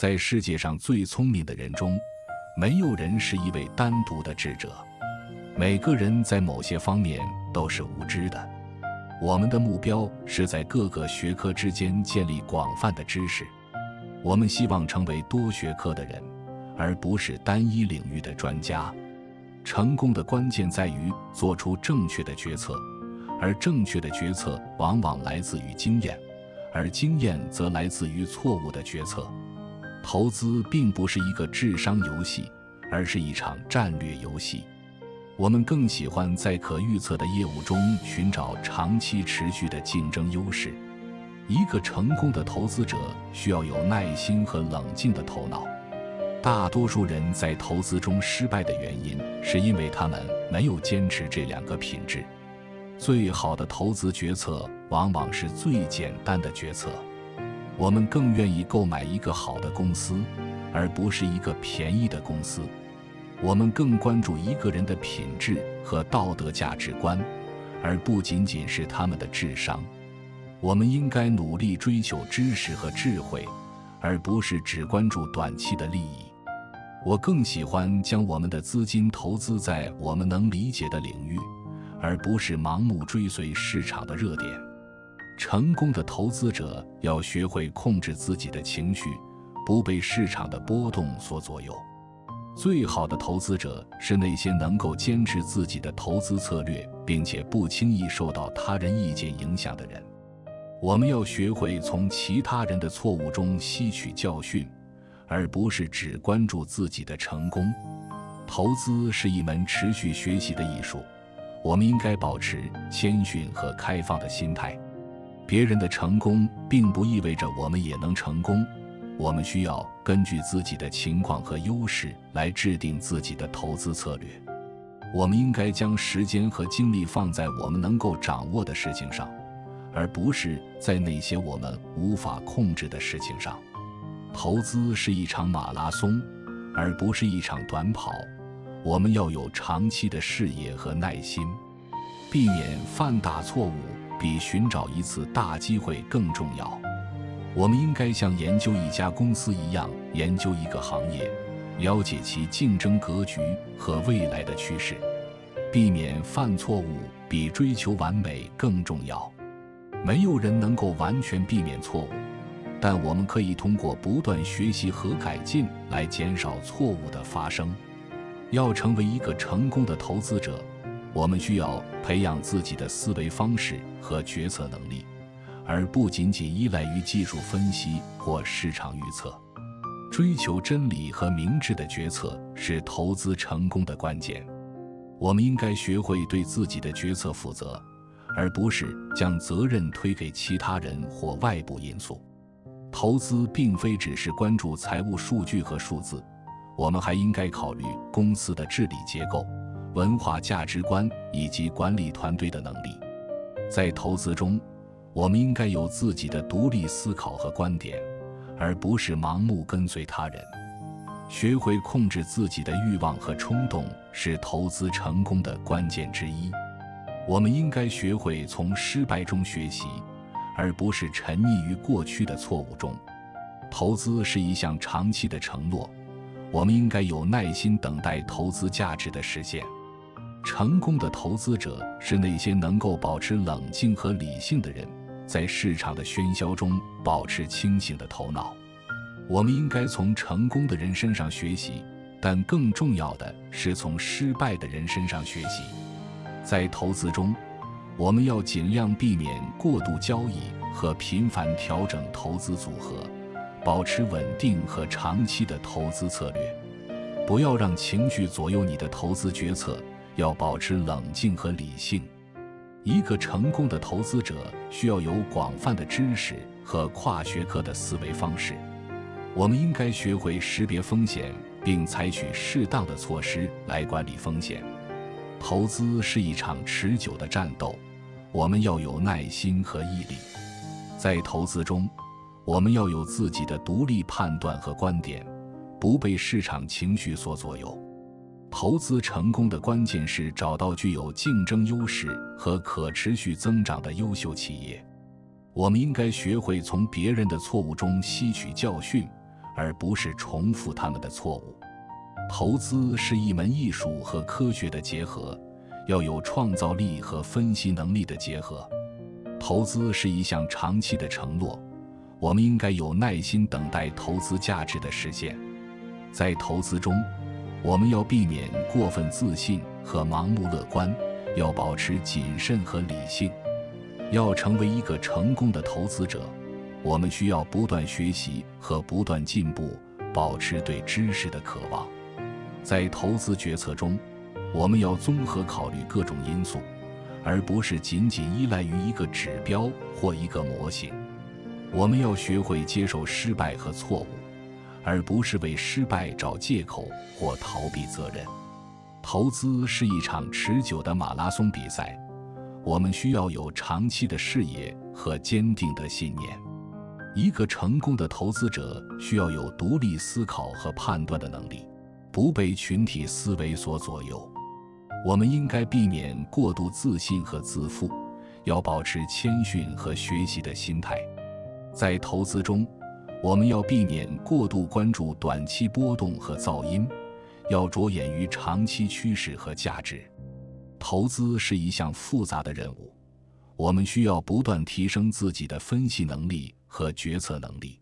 在世界上最聪明的人中，没有人是一位单独的智者，每个人在某些方面都是无知的。我们的目标是在各个学科之间建立广泛的知识。我们希望成为多学科的人，而不是单一领域的专家。成功的关键在于做出正确的决策，而正确的决策往往来自于经验，而经验则来自于错误的决策。投资并不是一个智商游戏，而是一场战略游戏。我们更喜欢在可预测的业务中寻找长期持续的竞争优势。一个成功的投资者需要有耐心和冷静的头脑。大多数人在投资中失败的原因，是因为他们没有坚持这两个品质。最好的投资决策往往是最简单的决策。我们更愿意购买一个好的公司，而不是一个便宜的公司。我们更关注一个人的品质和道德价值观，而不仅仅是他们的智商。我们应该努力追求知识和智慧，而不是只关注短期的利益。我更喜欢将我们的资金投资在我们能理解的领域，而不是盲目追随市场的热点。成功的投资者要学会控制自己的情绪，不被市场的波动所左右。最好的投资者是那些能够坚持自己的投资策略，并且不轻易受到他人意见影响的人。我们要学会从其他人的错误中吸取教训，而不是只关注自己的成功。投资是一门持续学习的艺术，我们应该保持谦逊和开放的心态。别人的成功并不意味着我们也能成功，我们需要根据自己的情况和优势来制定自己的投资策略。我们应该将时间和精力放在我们能够掌握的事情上，而不是在那些我们无法控制的事情上。投资是一场马拉松，而不是一场短跑。我们要有长期的视野和耐心，避免犯大错误比寻找一次大机会更重要。我们应该像研究一家公司一样研究一个行业，了解其竞争格局和未来的趋势。避免犯错误比追求完美更重要。没有人能够完全避免错误，但我们可以通过不断学习和改进来减少错误的发生。要成为一个成功的投资者，我们需要培养自己的思维方式和决策能力，而不仅仅依赖于技术分析或市场预测。追求真理和明智的决策是投资成功的关键。我们应该学会对自己的决策负责，而不是将责任推给其他人或外部因素。投资并非只是关注财务数据和数字，我们还应该考虑公司的治理结构、文化价值观以及管理团队的能力。在投资中，我们应该有自己的独立思考和观点，而不是盲目跟随他人。学会控制自己的欲望和冲动是投资成功的关键之一。我们应该学会从失败中学习，而不是沉溺于过去的错误中。投资是一项长期的承诺，我们应该有耐心等待投资价值的实现。成功的投资者是那些能够保持冷静和理性的人，在市场的喧嚣中保持清醒的头脑。我们应该从成功的人身上学习，但更重要的是从失败的人身上学习。在投资中，我们要尽量避免过度交易和频繁调整投资组合，保持稳定和长期的投资策略。不要让情绪左右你的投资决策，要保持冷静和理性。一个成功的投资者需要有广泛的知识和跨学科的思维方式。我们应该学会识别风险，并采取适当的措施来管理风险。投资是一场持久的战斗，我们要有耐心和毅力。在投资中，我们要有自己的独立判断和观点，不被市场情绪所左右。投资成功的关键是找到具有竞争优势和可持续增长的优秀企业。我们应该学会从别人的错误中吸取教训，而不是重复他们的错误。投资是一门艺术和科学的结合，要有创造力和分析能力的结合。投资是一项长期的承诺，我们应该有耐心等待投资价值的实现。在投资中，我们要避免过分自信和盲目乐观，要保持谨慎和理性。要成为一个成功的投资者，我们需要不断学习和不断进步，保持对知识的渴望。在投资决策中，我们要综合考虑各种因素，而不是仅仅依赖于一个指标或一个模型。我们要学会接受失败和错误，而不是为失败找借口或逃避责任。投资是一场持久的马拉松比赛，我们需要有长期的视野和坚定的信念。一个成功的投资者需要有独立思考和判断的能力，不被群体思维所左右。我们应该避免过度自信和自负，要保持谦逊和学习的心态。在投资中，我们要避免过度关注短期波动和噪音，要着眼于长期趋势和价值。投资是一项复杂的任务，我们需要不断提升自己的分析能力和决策能力。